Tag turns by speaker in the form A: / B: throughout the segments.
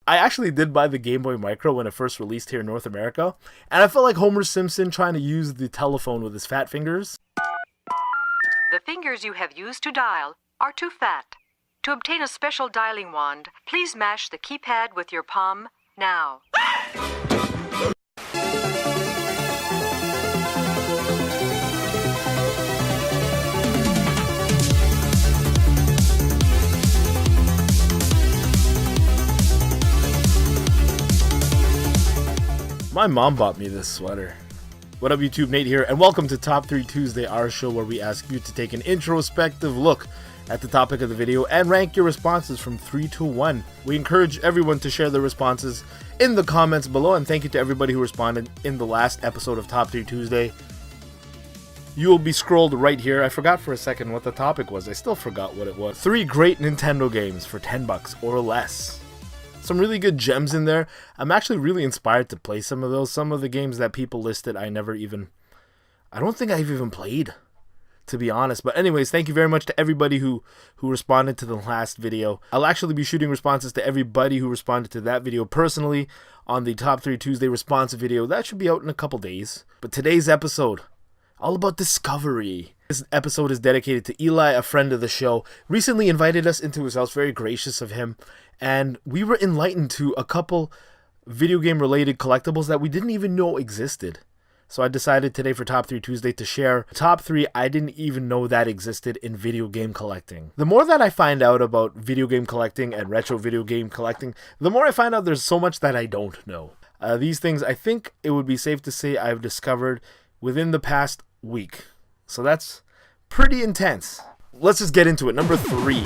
A: I actually did buy the Game Boy Micro when it first released here in North America, and I felt like Homer Simpson trying to use the telephone with his fat fingers.
B: The fingers you have used to dial are too fat. To obtain a special dialing wand, please mash the keypad with your palm now.
A: My mom bought me this sweater. What up YouTube, Nate here, and welcome to Top 3 Tuesday, our show where we ask you to take an introspective look at the topic of the video and rank your responses from 3 to 1. We encourage everyone to share their responses in the comments below, and thank you to everybody who responded in the last episode of Top 3 Tuesday. You will be scrolled right here. I forgot for a second what the topic was. I still forgot what it was. 3 great Nintendo games for 10 bucks or less. Some really good gems in there. I'm actually really inspired to play some of those. Some of the games that people listed I don't think I've even played, to be honest. But anyways, thank you very much to everybody who responded to the last video. I'll actually be shooting responses to everybody who responded to that video personally on the Top 3 Tuesday response video. That should be out in a couple days. But today's episode, all about discovery. This episode is dedicated to Eli, a friend of the show. Recently invited us into his house, very gracious of him. And we were enlightened to a couple video game related collectibles that we didn't even know existed. So I decided today for Top 3 Tuesday to share top 3 I didn't even know that existed in video game collecting. The more that I find out about video game collecting and retro video game collecting, the more I find out there's so much that I don't know. These things I think it would be safe to say I've discovered within the past week. So that's pretty intense. Let's just get into it. Number 3.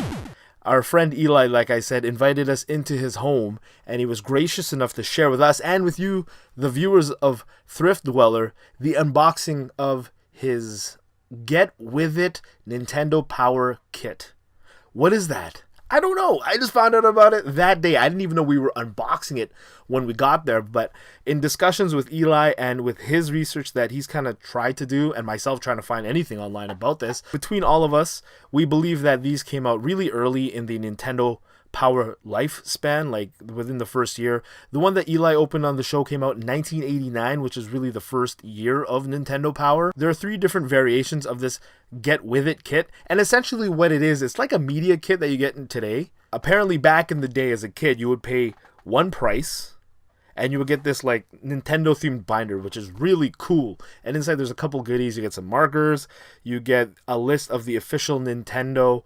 A: Our friend Eli, like I said, invited us into his home, and he was gracious enough to share with us and with you, the viewers of Thrift Dweller, the unboxing of his Get With It Nintendo Power Kit. What is that? I don't know. I just found out about it that day. I didn't even know we were unboxing it when we got there. But in discussions with Eli and with his research that he's kind of tried to do, and myself trying to find anything online about this, between all of us, we believe that these came out really early in the Nintendo Power lifespan, like within the first year. The one that Eli opened on the show came out in 1989, which is really the first year of Nintendo Power. There are 3 different variations of this Get With It kit, and essentially what it is, it's like a media kit that you get in today. Apparently back in the day as a kid, you would pay one price, and you would get this like Nintendo themed binder, which is really cool. And inside there's a couple goodies. You get some markers, you get a list of the official Nintendo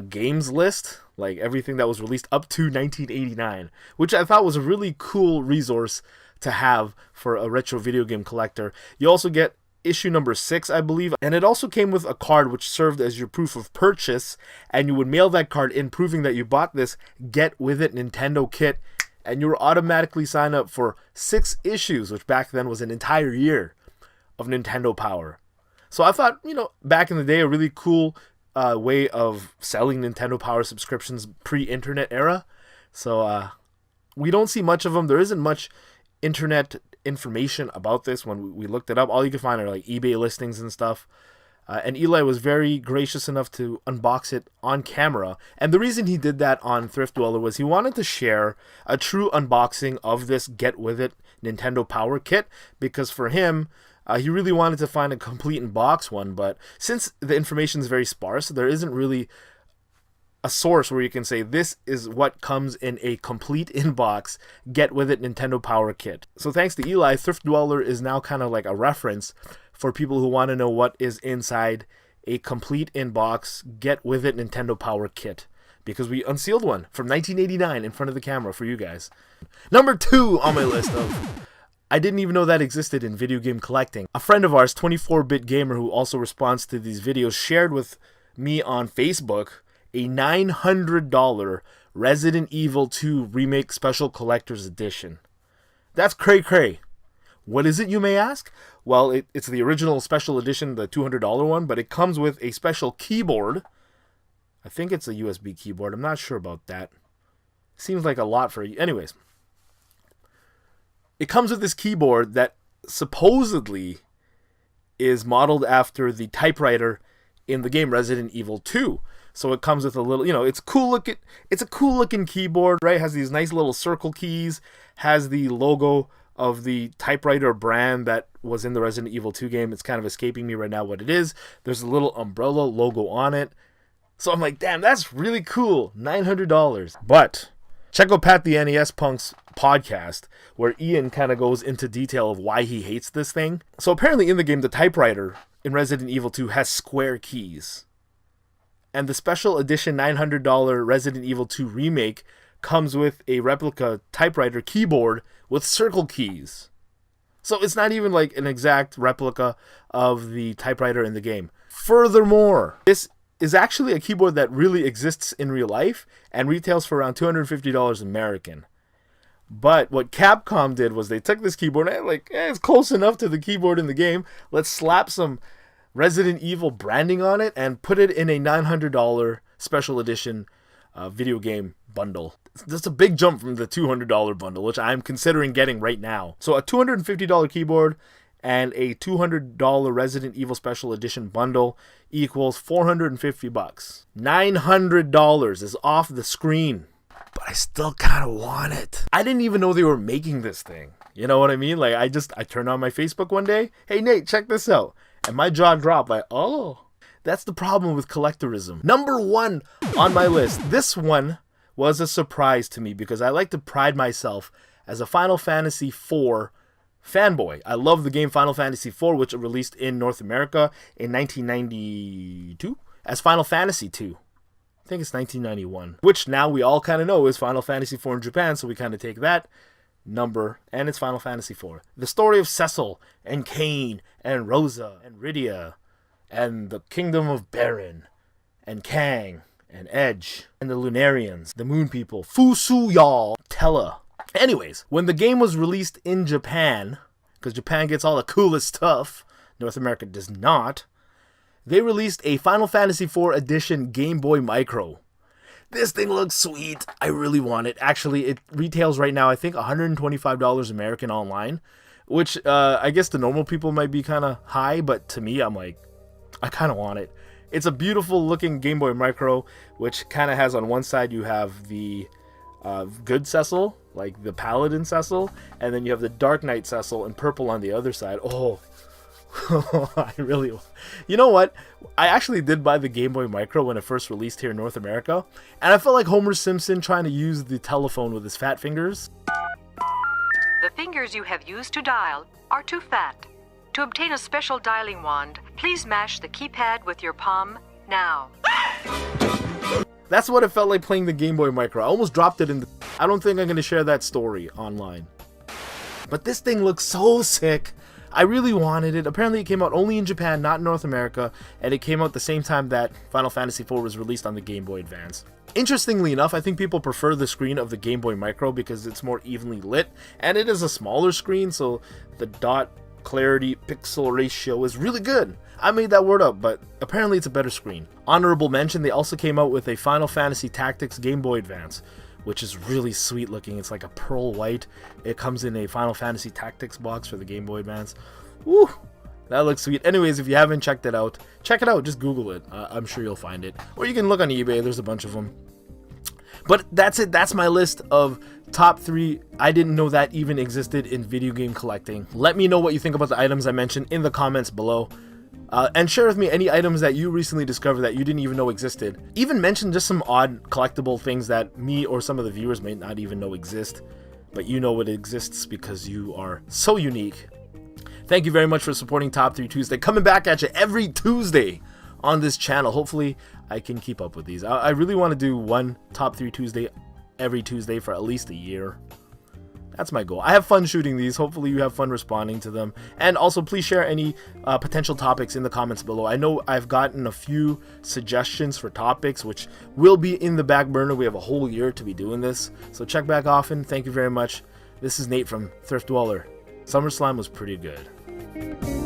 A: games list, like everything that was released up to 1989, which I thought was a really cool resource to have for a retro video game collector. You also get issue number 6, I believe, and it also came with a card which served as your proof of purchase, and you would mail that card in proving that you bought this Get With It Nintendo kit, and you were automatically signed up for 6 issues, which back then was an entire year of Nintendo Power. So I thought, back in the day, a really cool way of selling Nintendo Power subscriptions pre-internet era. So we don't see much of them. There isn't much internet information about this when we looked it up. All you can find are like eBay listings and stuff. And Eli was very gracious enough to unbox it on camera. And the reason he did that on Thrift Dweller was he wanted to share a true unboxing of this Get With It Nintendo Power kit, because for him, he really wanted to find a complete in-box one, but since the information is very sparse, there isn't really a source where you can say this is what comes in a complete in-box Get With It Nintendo Power kit. So thanks to Eli, Thrift Dweller is now kind of like a reference for people who want to know what is inside a complete in-box Get With It Nintendo Power kit, because we unsealed one from 1989 in front of the camera for you guys. Number 2 on my list of I didn't even know that existed in video game collecting. A friend of ours, 24-bit gamer, who also responds to these videos, shared with me on Facebook a $900 Resident Evil 2 Remake Special Collector's Edition. That's cray-cray. What is it, you may ask? Well, it's the original special edition, the $200 one, but it comes with a special keyboard. I think it's a USB keyboard. I'm not sure about that. Seems like a lot for you. Anyways. It comes with this keyboard that supposedly is modeled after the typewriter in the game Resident Evil 2, So it comes with a little, it's cool looking. It's a cool looking keyboard, right? It has these nice little circle keys. Has the logo of the typewriter brand that was in the Resident Evil 2 game. It's kind of escaping me right now what it is. There's a little umbrella logo on it. So I'm like, damn, that's really cool. $900. But check out Pat the NES Punk's podcast, where Ian kind of goes into detail of why he hates this thing. So apparently in the game, the typewriter in Resident Evil 2 has square keys. And the special edition $900 Resident Evil 2 remake comes with a replica typewriter keyboard with circle keys. So it's not even like an exact replica of the typewriter in the game. Furthermore, this is actually a keyboard that really exists in real life and retails for around $250 American. But what Capcom did was they took this keyboard and it's close enough to the keyboard in the game. Let's slap some Resident Evil branding on it and put it in a $900 special edition video game bundle. That's a big jump from the $200 bundle, which I'm considering getting right now. So a $250 keyboard and a $200 Resident Evil Special Edition bundle equals $450. $900 is off the screen, but I still kind of want it. I didn't even know they were making this thing. You know what I mean? Like, I turned on my Facebook one day. Hey, Nate, check this out. And my jaw dropped like, oh, that's the problem with collectorism. Number 1 on my list. This one was a surprise to me because I like to pride myself as a Final Fantasy IV fanboy. I love the game Final Fantasy IV, which released in North America in 1992 as Final Fantasy II. I think it's 1991, which now we all kind of know is Final Fantasy IV in Japan, so we kind of take that number, and it's Final Fantasy IV. The story of Cecil and Kain and Rosa and Rydia and the Kingdom of Baron and Kang and Edge and the Lunarians, the Moon People, Fusuya, Tella. Anyways, when the game was released in Japan, because Japan gets all the coolest stuff, North America does not, they released a Final Fantasy IV Edition Game Boy Micro. This thing looks sweet. I really want it. Actually, it retails right now, I think, $125 American online, which I guess the normal people might be kind of high, but to me, I'm like, I kind of want it. It's a beautiful looking Game Boy Micro, which kind of has on one side, you have the good Cecil, like the Paladin Cecil, and then you have the Dark Knight Cecil in purple on the other side. Oh, I really... You know what? I actually did buy the Game Boy Micro when it first released here in North America, and I felt like Homer Simpson trying to use the telephone with his fat fingers.
B: The fingers you have used to dial are too fat. To obtain a special dialing wand, please mash the keypad with your palm now.
A: That's what it felt like playing the Game Boy Micro. I almost dropped it in the... I don't think I'm going to share that story online. But this thing looks so sick. I really wanted it. Apparently it came out only in Japan, not in North America, and it came out the same time that Final Fantasy IV was released on the Game Boy Advance. Interestingly enough, I think people prefer the screen of the Game Boy Micro because it's more evenly lit, and it is a smaller screen, so the dot clarity pixel ratio is really good. I made that word up, but apparently it's a better screen. Honorable mention, they also came out with a Final Fantasy Tactics Game Boy Advance, which is really sweet looking. It's like a pearl white. It comes in a Final Fantasy Tactics box for the Game Boy Advance. Woo! That looks sweet. Anyways, if you haven't checked it out, check it out. Just Google it. I'm sure you'll find it. Or you can look on eBay. There's a bunch of them. But that's it. That's my list of top 3. I didn't know that even existed in video game collecting. Let me know what you think about the items I mentioned in the comments below. And share with me any items that you recently discovered that you didn't even know existed. Even mention just some odd collectible things that me or some of the viewers may not even know exist, but you know it exists because you are so unique. Thank you very much for supporting Top 3 Tuesday. Coming back at you every Tuesday on this channel. Hopefully I can keep up with these. I really want to do one Top 3 Tuesday every Tuesday for at least a year. That's my goal. I have fun shooting these. Hopefully you have fun responding to them. And also please share any potential topics in the comments below. I know I've gotten a few suggestions for topics which will be in the back burner. We have a whole year to be doing this. So check back often. Thank you very much. This is Nate from Thrift Dweller. SummerSlam was pretty good.